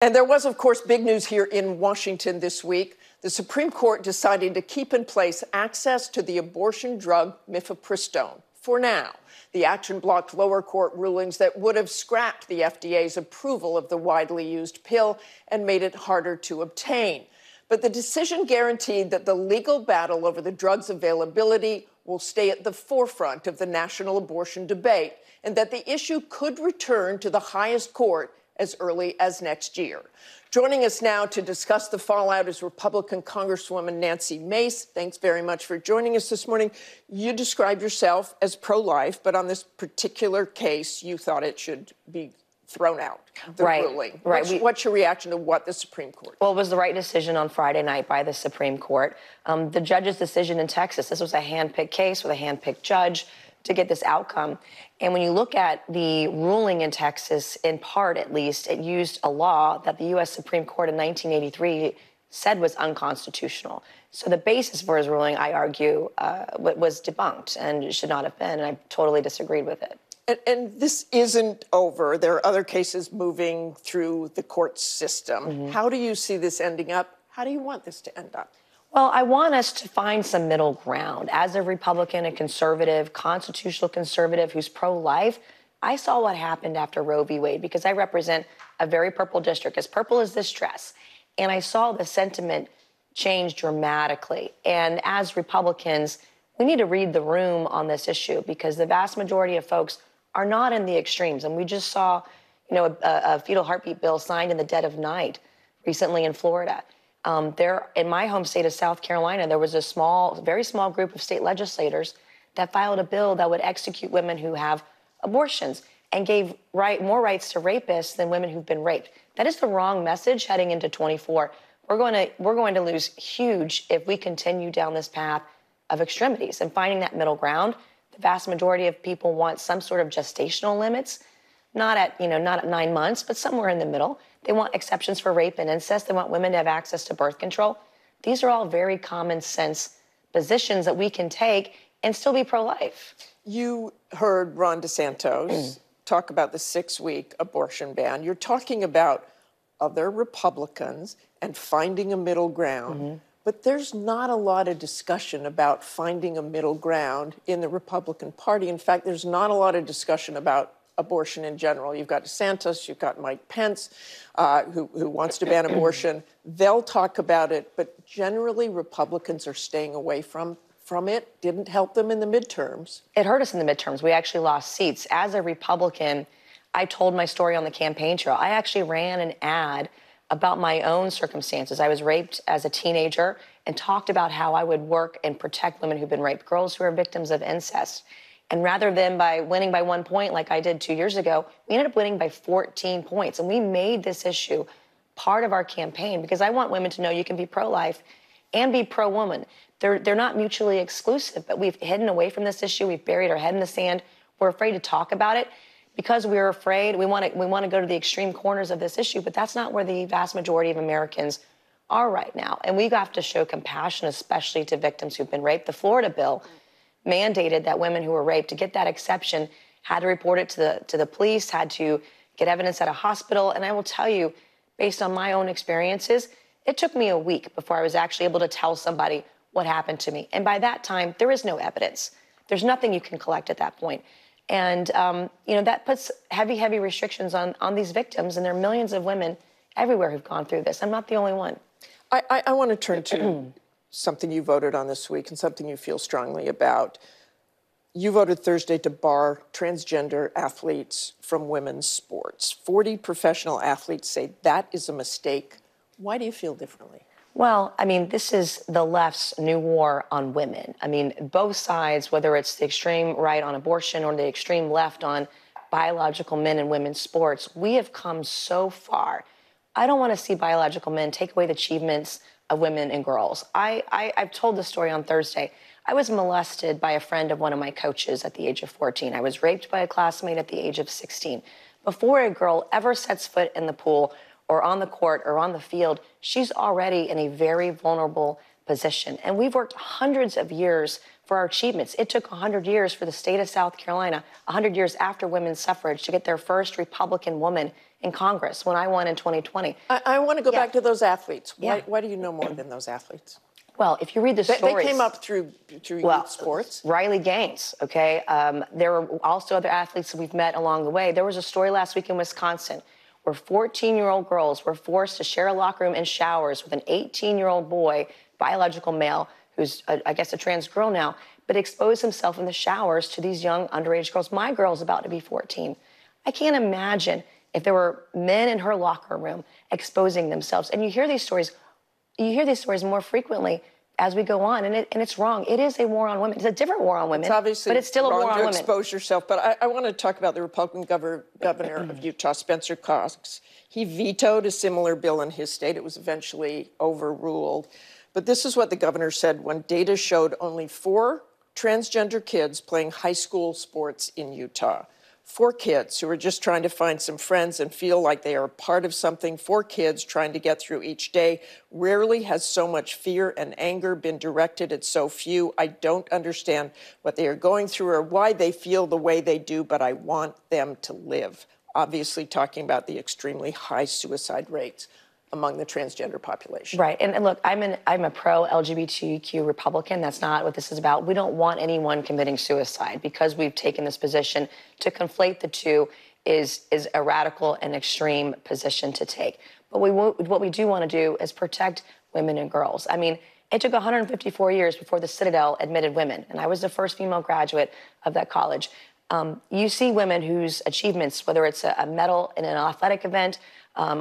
And there was, of course, big news here in Washington this week. The Supreme Court decided to keep in place access to the abortion drug mifepristone for now. The action blocked lower court rulings that would have scrapped the FDA's approval of the widely used pill and made it harder to obtain. But the decision guaranteed that the legal battle over the drug's availability will stay at the forefront of the national abortion debate, and that the issue could return to the highest court as early as next year. Joining us now to discuss the fallout is Republican Congresswoman Nancy Mace. Thanks very much for joining us this morning. You describe yourself as pro-life, but on this particular case, you thought it should be thrown out, the ruling. Right. What's your reaction to what the Supreme Court did? Well, it was the right decision on Friday night by the Supreme Court. The judge's decision in Texas, this was a hand-picked case with a hand-picked judge to get this outcome. And when you look at the ruling in Texas, in part at least, it used a law that the U.S. Supreme Court in 1983 said was unconstitutional. So the basis for his ruling, I argue, was debunked and should not have been, and I totally disagreed with it. And this isn't over. There are other cases moving through the court system. Mm-hmm. How do you see this ending up? How do you want this to end up? Well, I want us to find some middle ground. As a Republican, a conservative, constitutional conservative who's pro-life, I saw what happened after Roe v. Wade because I represent a very purple district, as purple as this dress. And I saw the sentiment change dramatically. And as Republicans, we need to read the room on this issue because the vast majority of folks are not in the extremes. And we just saw, a fetal heartbeat bill signed in the dead of night recently in Florida. In my home state of South Carolina, there was a very small group of state legislators that filed a bill that would execute women who have abortions and gave more rights to rapists than women who've been raped. That is the wrong message heading into 24. We're going to lose huge if we continue down this path of extremities and finding that middle ground. The vast majority of people want some sort of gestational limits, not at 9 months, but somewhere in the middle. They want exceptions for rape and incest. They want women to have access to birth control. These are all very common sense positions that we can take and still be pro-life. You heard Ron DeSantis talk about the 6-week abortion ban. You're talking about other Republicans and finding a middle ground. Mm-hmm. But there's not a lot of discussion about finding a middle ground in the Republican Party. In fact, there's not a lot of discussion about abortion in general. You've got DeSantis, you've got Mike Pence, who wants to ban abortion. They'll talk about it, but generally Republicans are staying away from it. Didn't help them in the midterms. It hurt us in the midterms. We actually lost seats. As a Republican, I told my story on the campaign trail. I actually ran an ad about my own circumstances. I was raped as a teenager and talked about how I would work and protect women who've been raped, girls who are victims of incest. And rather than by winning by 1 point like I did 2 years ago, we ended up winning by 14 points. And we made this issue part of our campaign because I want women to know you can be pro-life and be pro-woman. They're not mutually exclusive, but we've hidden away from this issue. We've buried our head in the sand. We're afraid to talk about it because we're afraid. We want to go to the extreme corners of this issue, but that's not where the vast majority of Americans are right now. And we have to show compassion, especially to victims who've been raped. The Florida bill mandated that women who were raped, to get that exception, had to report it to the police, had to get evidence at a hospital. And I will tell you, based on my own experiences, it took me a week before I was actually able to tell somebody what happened to me. And by that time, there is no evidence. There's nothing you can collect at that point. And, that puts heavy restrictions on these victims. And there are millions of women everywhere who've gone through this. I'm not the only one. I want to turn to something you voted on this week and something you feel strongly about. You voted Thursday to bar transgender athletes from women's sports. 40 professional athletes say that is a mistake. Why do you feel differently? Well, this is the left's new war on women. Both sides, whether it's the extreme right on abortion or the extreme left on biological men and women's sports, we have come so far. I don't want to see biological men take away the achievements of women and girls. I've told the story on Thursday. I was molested by a friend of one of my coaches at the age of 14. I was raped by a classmate at the age of 16. Before a girl ever sets foot in the pool or on the court or on the field, she's already in a very vulnerable position. And we've worked hundreds of years for our achievements. It took 100 years for the state of South Carolina, 100 years after women's suffrage, to get their first Republican woman in Congress when I won in 2020. I want to go back to those athletes. Yeah. Why do you know more than those athletes? Well, if you read the stories... They came up through youth sports. Riley Gaines, okay? There were also other athletes that we've met along the way. There was a story last week in Wisconsin where 14-year-old girls were forced to share a locker room and showers with an 18-year-old boy, biological male, who's, I guess, a trans girl now, but exposed himself in the showers to these young underage girls. My girl's about to be 14. I can't imagine if there were men in her locker room exposing themselves. And you hear these stories more frequently as we go on, and it's wrong. It is a war on women. It's a different war on women, it's obviously but it's still a war on women. Expose yourself. But I want to talk about the Republican governor of Utah, Spencer Cox. He vetoed a similar bill in his state. It was eventually overruled. But this is what the governor said when data showed only 4 transgender kids playing high school sports in Utah. 4 kids who are just trying to find some friends and feel like they are part of something. 4 kids trying to get through each day. Rarely has so much fear and anger been directed at so few. I don't understand what they are going through or why they feel the way they do, but I want them to live. Obviously talking about the extremely high suicide rates among the transgender population. Right, and look, I'm a pro-LGBTQ Republican. That's not what this is about. We don't want anyone committing suicide. Because we've taken this position to conflate the two is a radical and extreme position to take. But what we do want to do is protect women and girls. I mean, it took 154 years before the Citadel admitted women, and I was the first female graduate of that college. You see women whose achievements, whether it's a medal in an athletic event,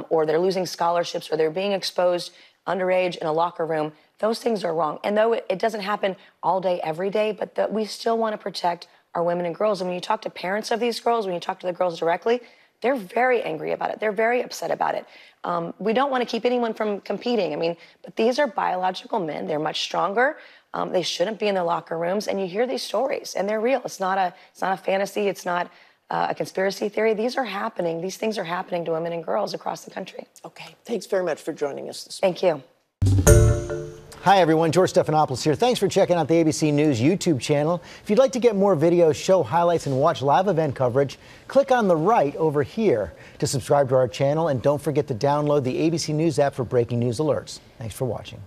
or they're losing scholarships, or they're being exposed underage in a locker room, those things are wrong. And though it doesn't happen all day, every day, but we still want to protect our women and girls. And when you talk to parents of these girls, when you talk to the girls directly, they're very angry about it. They're very upset about it. We don't want to keep anyone from competing. I mean, but these are biological men. They're much stronger. They shouldn't be in their locker rooms. And you hear these stories, and they're real. It's not a fantasy. It's not a conspiracy theory. These are happening. These things are happening to women and girls across the country. Okay. Thanks very much for joining us this morning. Thank you. Hi, everyone. George Stephanopoulos here. Thanks for checking out the ABC News YouTube channel. If you'd like to get more videos, show highlights, and watch live event coverage, click on the right over here to subscribe to our channel. And don't forget to download the ABC News app for breaking news alerts. Thanks for watching.